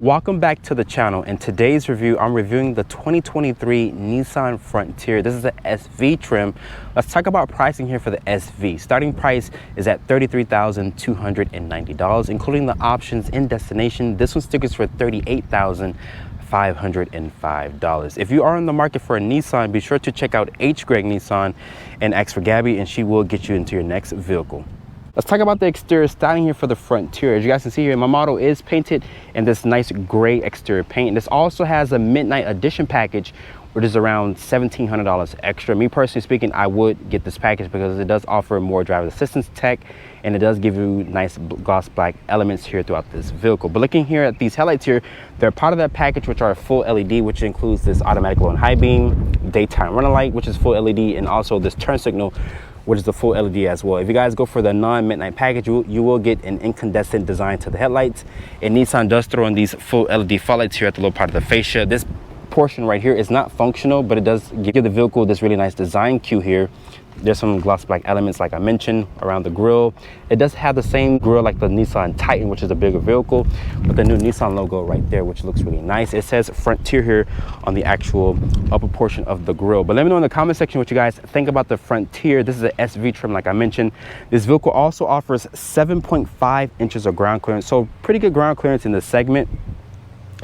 Welcome back to the channel. In today's review, I'm reviewing the 2023 Nissan Frontier. This is the SV trim. Let's talk about pricing here for the SV. Starting price is at $33,290, including the options in destination. This one stickers for $38,505. If you are in the market for a Nissan, be sure to check out HGreg Nissan and ask for Gaby, and she will get you into your next vehicle. Let's talk about the exterior styling here for the Frontier. As you guys can see here, my model is painted in this nice gray exterior paint. This also has a MidNight edition package, which is around $1,700 extra. Me personally speaking, I would get this package because it does offer more driver assistance tech, and it does give you nice gloss black elements here throughout this vehicle. But looking here at these headlights here, they're part of that package, which are full LED, which includes this automatic low and high beam, daytime running light, which is full LED, and also this turn signal, which is the full LED as well. If you guys go for the non-MidNight package, you will get an incandescent design to the headlights. And Nissan does throw in these full LED fog lights here at the lower part of the fascia. This portion right here is not functional, but it does give the vehicle this really nice design cue here. There's some gloss black elements, like I mentioned, around the grille. It does have the same grille like the Nissan Titan, which is a bigger vehicle, but the new Nissan logo right there, which looks really nice. It says Frontier here on the actual upper portion of the grille. But let me know in the comment section what you guys think about the Frontier. This is an SV trim, like I mentioned. This vehicle also offers 7.5 inches of ground clearance, so pretty good ground clearance in this segment.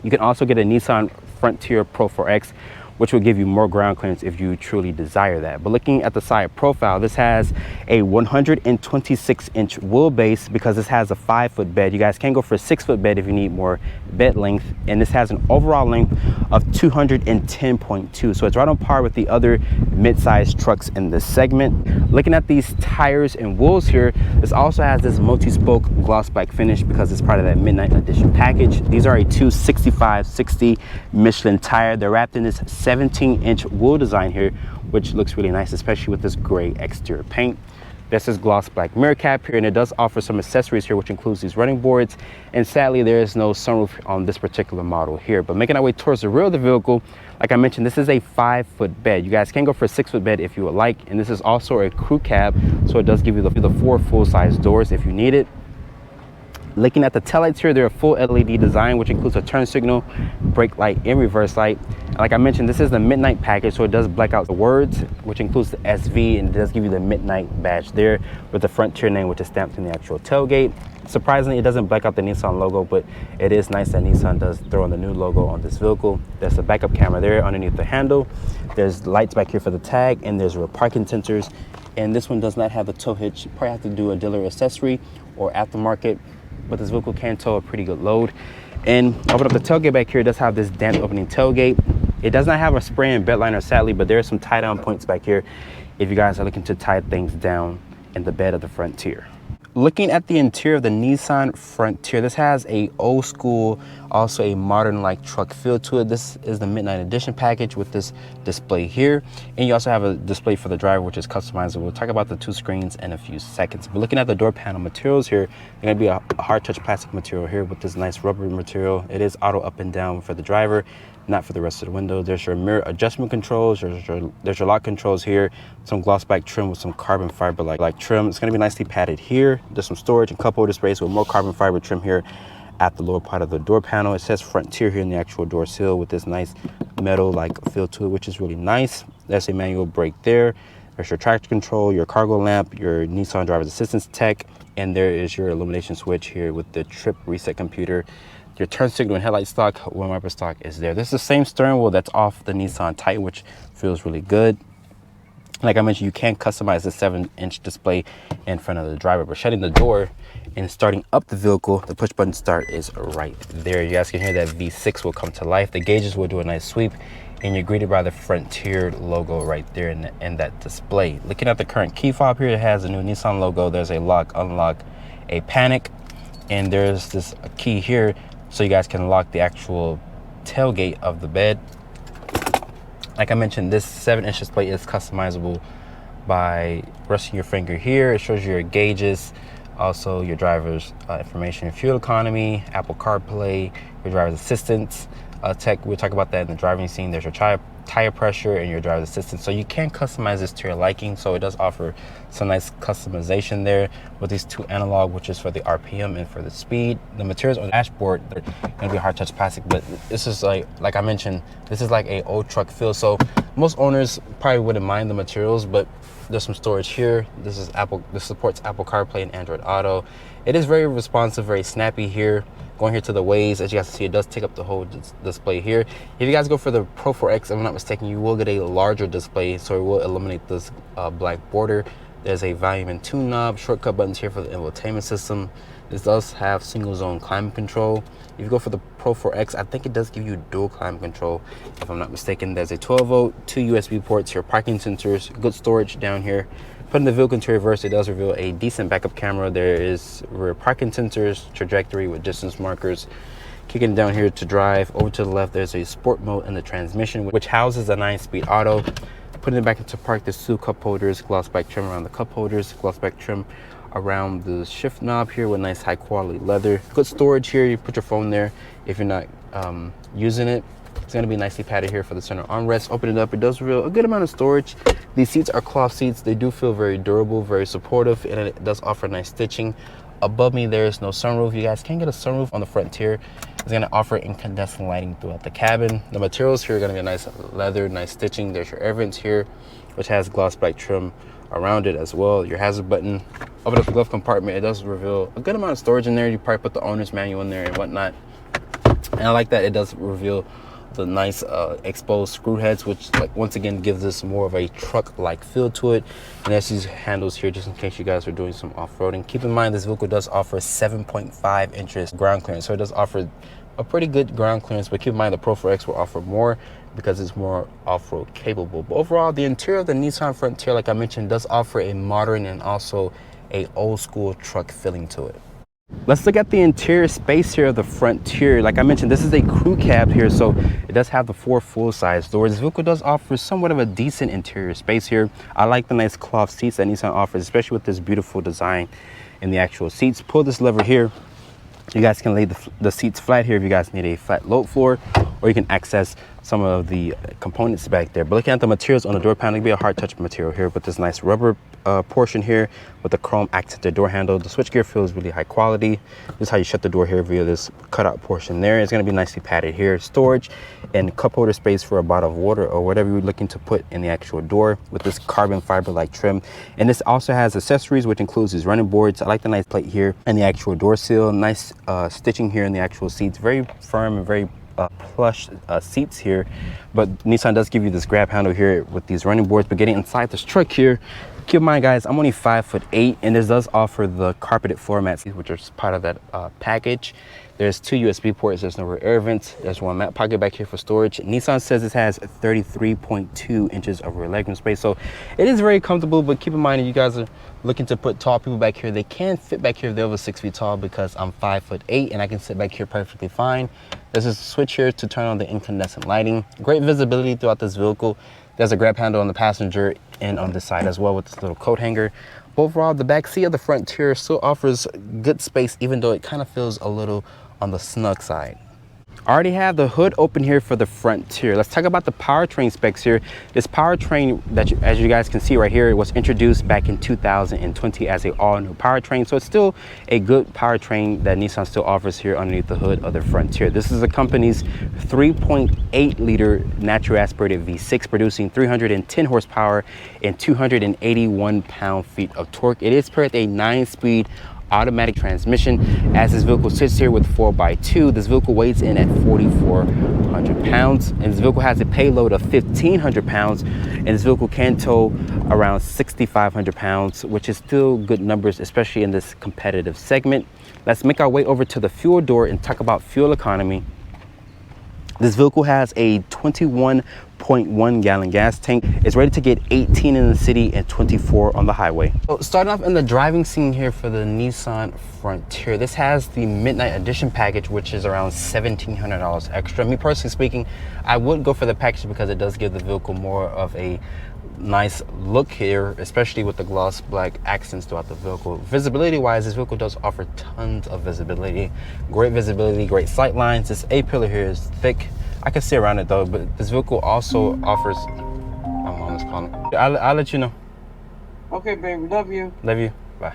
You can also get a Nissan Frontier Pro 4X, which will give you more ground clearance if you truly desire that. But looking at the side profile, this has a 126-inch wheelbase because this has a 5-foot bed. You guys can go for a 6-foot bed if you need more bed length. And this has an overall length of 210.2. So it's right on par with the other mid-sized trucks in this segment. Looking at these tires and wheels here, this also has this multi-spoke gloss black finish because it's part of that MidNight edition package. These are a 265/60 Michelin tire. They're wrapped in this 17-inch wheel design here, which looks really nice, especially with this gray exterior paint. There's this gloss black mirror cap here, and it does offer some accessories here, which includes these running boards. And sadly, there is no sunroof on this particular model here. But making our way towards the rear of the vehicle, like I mentioned, this is a 5-foot bed. You guys can go for a 6-foot bed if you would like. And this is also a crew cab, so it does give you the 4 full-size doors if you need it. Looking at the taillights here, they're a full LED design, which includes a turn signal, brake light, and reverse light. And like I mentioned, this is the MidNight package, so it does black out the words, which includes the SV, and it does give you the MidNight badge there with the Frontier name, which is stamped in the actual tailgate. Surprisingly, it doesn't black out the Nissan logo, but it is nice that Nissan does throw in the new logo on this vehicle. There's a backup camera there underneath the handle. There's lights back here for the tag, and there's rear parking sensors. And this one does not have a tow hitch. You probably have to do a dealer accessory or aftermarket, but this vehicle can tow a pretty good load. And open up the tailgate back here, it does have this damped opening tailgate. It does not have a spray and bed liner, sadly, but there are some tie down points back here if you guys are looking to tie things down in the bed of the Frontier. Looking at the interior of the Nissan Frontier, this has a old school, also a modern like truck feel to it. This is the MidNight edition package with this display here. And you also have a display for the driver, which is customizable. We'll talk about the 2 screens in a few seconds. But looking at the door panel materials here, they're gonna be a hard touch plastic material here with this nice rubber material. It is auto up and down for the driver, not for the rest of the window. There's your mirror adjustment controls, there's your lock controls here, some gloss black trim with some carbon fiber like trim. It's gonna be nicely padded here. There's some storage and cup holder space with more carbon fiber trim here at the lower part of the door panel. It says Frontier here in the actual door sill with this nice metal like feel to it, which is really nice. There's a manual brake there. There's your traction control, your cargo lamp, your Nissan driver's assistance tech, and there is your illumination switch here with the trip reset computer. Your turn signal and headlight stock, wind wiper stock is there. This is the same steering wheel that's off the Nissan Titan, which feels really good. Like I mentioned, you can customize the 7-inch display in front of the driver, but shutting the door and starting up the vehicle, the push button start is right there. You guys can hear that V6 will come to life. The gauges will do a nice sweep, and you're greeted by the Frontier logo right there in that display. Looking at the current key fob here, it has a new Nissan logo. There's a lock, unlock, a panic, and there's this key here so you guys can lock the actual tailgate of the bed. Like I mentioned, this 7-inch display is customizable by resting your finger here. It shows you your gauges, also your driver's information, your fuel economy, Apple CarPlay, your driver's assistance, tech. We'll talk about that in the driving scene. There's your tire pressure and your driver's assistance, so you can customize this to your liking. So it does offer some nice customization there with these two analog, which is for the RPM and for the speed. The materials on the dashboard, they're gonna be hard touch plastic, but this is like I mentioned, this is like a old truck feel, so most owners probably wouldn't mind the materials. But there's some storage here. This supports Apple CarPlay and Android Auto. It is very responsive, very snappy here. Going here to the ways, as you guys can see, it does take up the whole display here. If you guys go for the Pro 4X, if I'm not mistaken, you will get a larger display, so it will eliminate this black border. There's a volume and tune knob, shortcut buttons here for the infotainment system. This does have single zone climate control. If you go for the Pro 4X, I think it does give you dual climate control, if I'm not mistaken. There's a 12 volt, 2 USB ports here, parking sensors, good storage down here. Putting the vehicle into reverse, it does reveal a decent backup camera. There is rear parking sensors, trajectory with distance markers. Kicking down here to drive, over to the left, there's a sport mode in the transmission, which houses a 9-speed auto. Putting it back into park, there's 2 cup holders, gloss black trim around the cup holders, gloss black trim around the shift knob here with nice high quality leather. Good storage here. You put your phone there if you're not using it. It's going to be nicely padded here for the center armrest. Open it up, it does reveal a good amount of storage. These seats are cloth seats. They do feel very durable, very supportive, and it does offer nice stitching. Above me, there is no sunroof. You guys can get a sunroof on the Frontier. It's going to offer incandescent lighting throughout the cabin. The materials here are going to be nice leather, nice stitching. There's your air vents here, which has gloss black trim around it as well. Your hazard button. Open up the glove compartment. It does reveal a good amount of storage in there. You probably put the owner's manual in there and whatnot. And I like that it does reveal the nice exposed screw heads, which once again gives this more of a truck-like feel to it. And there's these handles here just in case you guys are doing some off-roading. Keep in mind this vehicle does offer 7.5 inches ground clearance, so it does offer a pretty good ground clearance, but keep in mind the Pro 4X will offer more because it's more off-road capable. But overall, the interior of the Nissan Frontier, like I mentioned, does offer a modern and also a old school truck feeling to it. Let's look at the interior space here of the Frontier. Like I mentioned, this is a crew cab here, so it does have the 4 full-size doors. This vehicle does offer somewhat of a decent interior space here. I like the nice cloth seats that Nissan offers, especially with this beautiful design in the actual seats. Pull this lever here. You guys can lay the seats flat here if you guys need a flat load floor, or you can access some of the components back there. But looking at the materials on the door panel, it'll be a hard touch material here with this nice rubber portion here with the chrome accented door handle. The switchgear feels really high quality. This is how you shut the door here via this cutout portion there. It's going to be nicely padded here. Storage and cup holder space for a bottle of water or whatever you're looking to put in the actual door with this carbon fiber like trim. And this also has accessories, which includes these running boards. I like the nice plate here and the actual door seal. Nice stitching here in the actual seats. Very firm and very plush seats here. But Nissan does give you this grab handle here with these running boards. But getting inside this truck here, keep in mind guys, I'm only 5'8", and this does offer the carpeted floor mats, which are part of that package. There's 2 USB ports, there's no rear air vents, there's 1 mat pocket back here for storage. Nissan says this has 33.2 inches of rear legroom space, so it is very comfortable. But keep in mind, if you guys are looking to put tall people back here, they can fit back here if they're over 6 feet tall, because I'm 5'8" and I can sit back here perfectly fine. There's a switch here to turn on the incandescent lighting. Great visibility throughout this vehicle. There's a grab handle on the passenger and on this side as well with this little coat hanger. Overall, the back seat of the Frontier still offers good space, even though it kind of feels a little on the snug side. I already have the hood open here for the Frontier. Let's talk about the powertrain specs here. This powertrain, as you guys can see right here, it was introduced back in 2020 as an all-new powertrain. So it's still a good powertrain that Nissan still offers here underneath the hood of the Frontier. This is the company's 3.8 liter natural aspirated V6, producing 310 horsepower and 281 pound-feet of torque. It is paired with a 9-speed automatic transmission. As this vehicle sits here with 4x2, this vehicle weighs in at 4,400 pounds, and this vehicle has a payload of 1,500 pounds, and this vehicle can tow around 6,500 pounds, which is still good numbers, especially in this competitive segment. Let's make our way over to the fuel door and talk about fuel economy. This vehicle has a 21.1 gallon gas tank. It's ready to get 18 in the city and 24 on the highway. So starting off in the driving scene here for the Nissan Frontier, this has the MidNight Edition package, which is around $1,700 extra. Me personally speaking, I would go for the package because it does give the vehicle more of a nice look here, especially with the gloss black accents throughout the vehicle. Visibility wise, this vehicle does offer tons of visibility. Great visibility, great sight lines. This A pillar here is thick. I can see around it though, but this vehicle also offers, my mom is calling. I'll let you know. Okay, baby, love you. Love you, bye.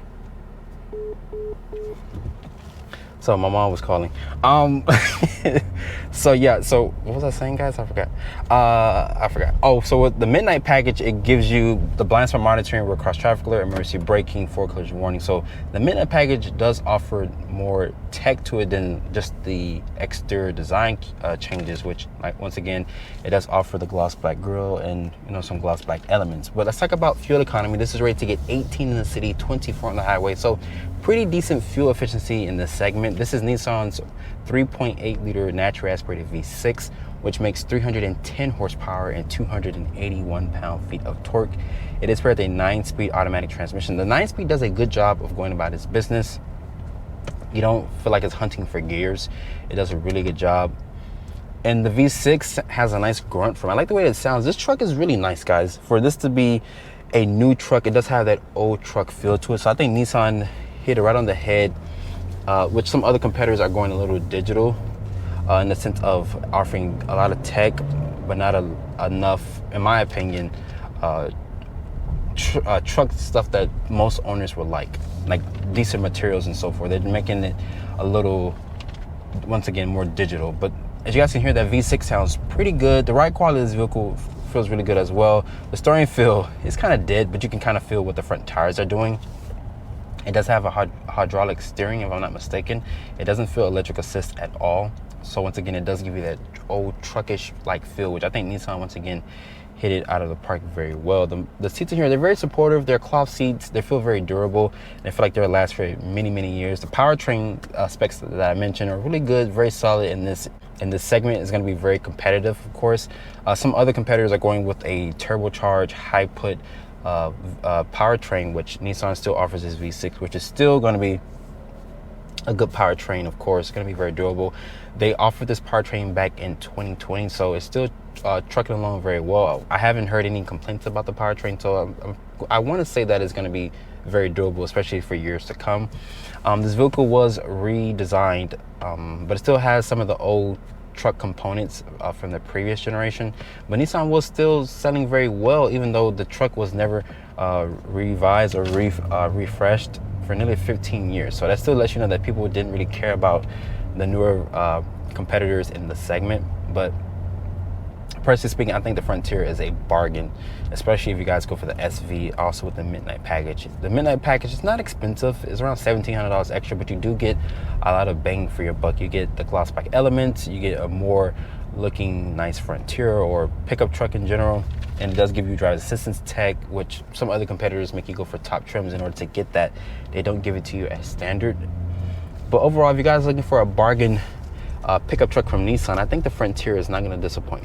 So my mom was calling. So yeah, so what was I saying, guys? I forgot. Oh, so with the MidNight package, it gives you the blind spot monitoring, road cross traffic alert, emergency braking, forward collision warning. So the MidNight package does offer more tech to it than just the exterior design changes, which, like, once again, it does offer the gloss black grille and, you know, some gloss black elements. But let's talk about fuel economy. This is rated to get 18 in the city, 24 on the highway. So pretty decent fuel efficiency in this segment. This is Nissan's 3.8 liter naturally aspirated V6, which makes 310 horsepower and 281 pound-feet of torque. It is paired with a 9-speed automatic transmission. The 9-speed does a good job of going about its business. You don't feel like it's hunting for gears. It does a really good job. And the V6 has a nice grunt from it. I like the way it sounds. This truck is really nice, guys. For this to be a new truck, it does have that old truck feel to it. So I think Nissan hit it right on the head, which some other competitors are going a little digital in the sense of offering a lot of tech, but not enough, in my opinion, truck stuff that most owners would like decent materials and so forth. They're making it a little, once again, more digital. But as you guys can hear, that V6 sounds pretty good. The ride quality of this vehicle feels really good as well. The steering feel is kind of dead, but you can kind of feel what the front tires are doing. It does have a hydraulic steering, if I'm not mistaken. It doesn't feel electric assist at all. So once again, it does give you that old truckish like feel, which I think Nissan, once again, hit it out of the park very well. The seats in here, they're very supportive. They're cloth seats. They feel very durable. They feel like they'll last for many, many years. The powertrain specs that I mentioned are really good, very solid in this segment. Is going to be very competitive, of course. Some other competitors are going with a turbocharged, high-put powertrain, which Nissan still offers this V6, which is still going to be a good powertrain. Of course, it's going to be very durable. They offered this powertrain back in 2020, so it's still trucking along very well. I haven't heard any complaints about the powertrain, so I want to say that it's going to be very durable, especially for years to come. This vehicle was redesigned, but it still has some of the old truck components from the previous generation, but Nissan was still selling very well, even though the truck was never revised or refreshed for nearly 15 years. So that still lets you know that people didn't really care about the newer competitors in the segment. But personally speaking, I think the Frontier is a bargain, especially if you guys go for the SV, also with the MidNight package. The MidNight package is not expensive. It's around $1,700 extra, but you do get a lot of bang for your buck. You get the gloss black elements, you get a more looking nice Frontier or pickup truck in general, and it does give you driver assistance tech, which some other competitors make you go for top trims in order to get that. They don't give it to you as standard. But overall, if you guys are looking for a bargain pickup truck from Nissan, I think the Frontier is not going to disappoint.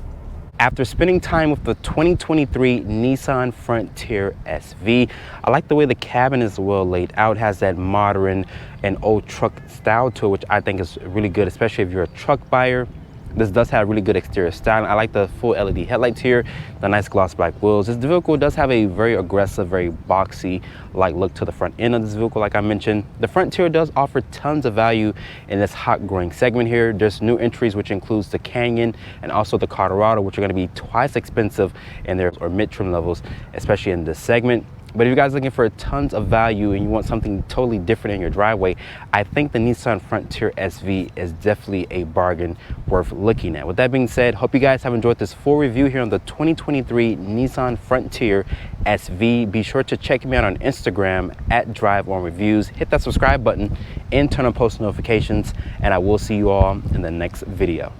After spending time with the 2023 Nissan Frontier SV, I like the way the cabin is well laid out. It has that modern and old truck style to it, which I think is really good, especially if you're a truck buyer. This does have really good exterior styling. I like the full LED headlights here, the nice gloss black wheels. This vehicle does have a very aggressive, very boxy like look to the front end of this vehicle, like I mentioned. The Frontier does offer tons of value in this hot growing segment here. There's new entries, which includes the Canyon and also the Colorado, which are going to be twice expensive in their mid-trim levels, especially in this segment. But if you guys are looking for tons of value and you want something totally different in your driveway, I think the Nissan Frontier SV is definitely a bargain worth looking at. With that being said, hope you guys have enjoyed this full review here on the 2023 Nissan Frontier SV. Be sure to check me out on Instagram at DriveOnReviews. Hit that subscribe button and turn on post notifications, and I will see you all in the next video.